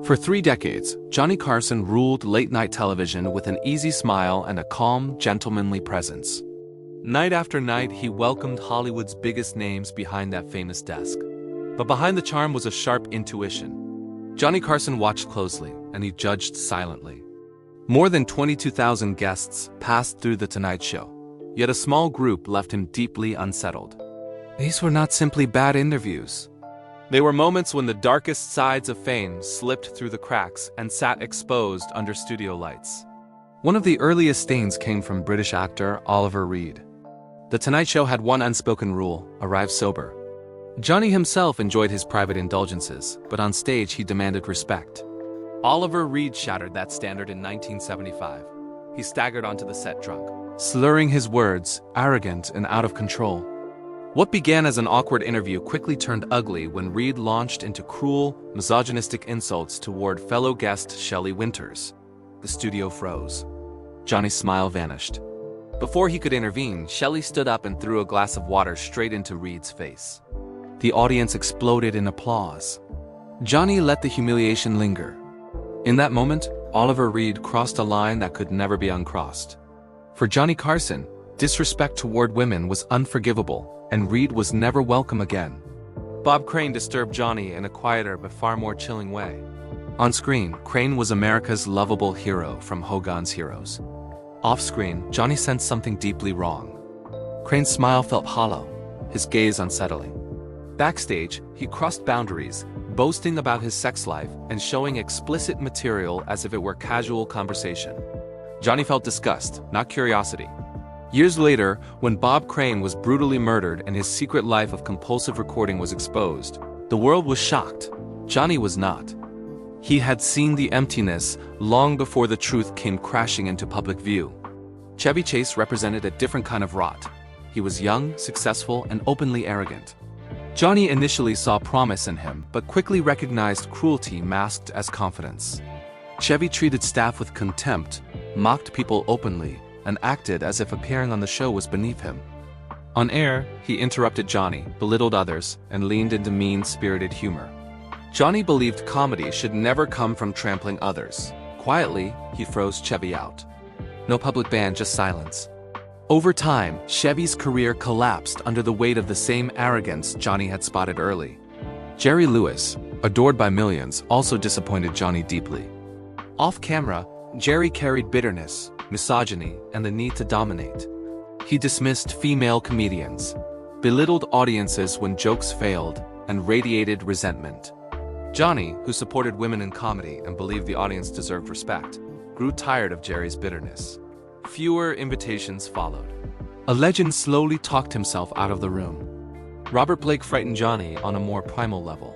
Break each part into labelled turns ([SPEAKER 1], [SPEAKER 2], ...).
[SPEAKER 1] For 3 decades, Johnny Carson ruled late-night television with an easy smile and a calm, gentlemanly presence. Night after night, he welcomed Hollywood's biggest names behind that famous desk. But behind the charm was a sharp intuition. Johnny Carson watched closely, and he judged silently. More than 22,000 guests passed through The Tonight Show, yet a small group left him deeply unsettled. These were not simply bad interviews. They were moments when the darkest sides of fame slipped through the cracks and sat exposed under studio lights. One of the earliest stains came from British actor Oliver Reed. The Tonight Show had one unspoken rule: arrive sober. Johnny himself enjoyed his private indulgences, but on stage he demanded respect. Oliver Reed shattered that standard in 1975. He staggered onto the set drunk, slurring his words, arrogant and out of control. What began as an awkward interview quickly turned ugly when Reed launched into cruel, misogynistic insults toward fellow guest Shelley Winters. The studio froze. Johnny's smile vanished. Before he could intervene, Shelley stood up and threw a glass of water straight into Reed's face. The audience exploded in applause. Johnny let the humiliation linger. In that moment, Oliver Reed crossed a line that could never be uncrossed. For Johnny Carson, disrespect toward women was unforgivable, and Reed was never welcome again. Bob Crane disturbed Johnny in a quieter but far more chilling way. On screen, Crane was America's lovable hero from Hogan's Heroes. Off-screen, Johnny sensed something deeply wrong. Crane's smile felt hollow, his gaze unsettling. Backstage, he crossed boundaries, boasting about his sex life and showing explicit material as if it were casual conversation. Johnny felt disgust, not curiosity. Years later, when Bob Crane was brutally murdered and his secret life of compulsive recording was exposed, the world was shocked. Johnny was not. He had seen the emptiness long before the truth came crashing into public view. Chevy Chase represented a different kind of rot. He was young, successful, and openly arrogant. Johnny initially saw promise in him, but quickly recognized cruelty masked as confidence. Chevy treated staff with contempt, mocked people openly, and acted as if appearing on the show was beneath him. On air, he interrupted Johnny, belittled others, and leaned into mean-spirited humor. Johnny believed comedy should never come from trampling others. Quietly, he froze Chevy out. No public ban, just silence. Over time, Chevy's career collapsed under the weight of the same arrogance Johnny had spotted early. Jerry Lewis, adored by millions, also disappointed Johnny deeply. Off-camera, Jerry carried bitterness, misogyny, and the need to dominate. He dismissed female comedians, belittled audiences when jokes failed, and radiated resentment. Johnny, who supported women in comedy and believed the audience deserved respect, grew tired of Jerry's bitterness. Fewer invitations followed. A legend slowly talked himself out of the room. Robert Blake frightened Johnny on a more primal level.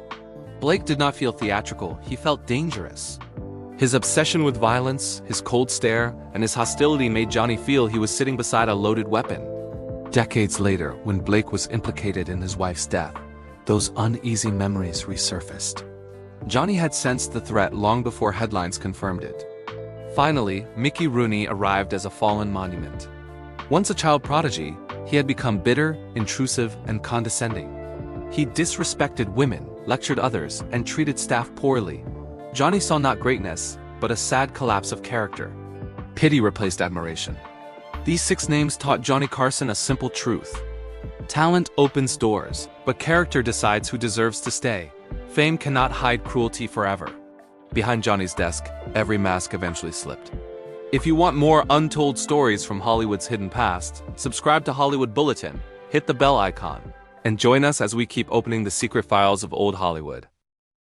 [SPEAKER 1] Blake did not feel theatrical, he felt dangerous. His obsession with violence, his cold stare, and his hostility made Johnny feel he was sitting beside a loaded weapon. Decades later, when Blake was implicated in his wife's death, those uneasy memories resurfaced. Johnny had sensed the threat long before headlines confirmed it. Finally, Mickey Rooney arrived as a fallen monument. Once a child prodigy, he had become bitter, intrusive, and condescending. He disrespected women, lectured others, and treated staff poorly. Johnny saw not greatness, but a sad collapse of character. Pity replaced admiration. These 6 names taught Johnny Carson a simple truth. Talent opens doors, but character decides who deserves to stay. Fame cannot hide cruelty forever. Behind Johnny's desk, every mask eventually slipped. If you want more untold stories from Hollywood's hidden past, subscribe to Hollywood Bulletin, hit the bell icon, and join us as we keep opening the secret files of old Hollywood.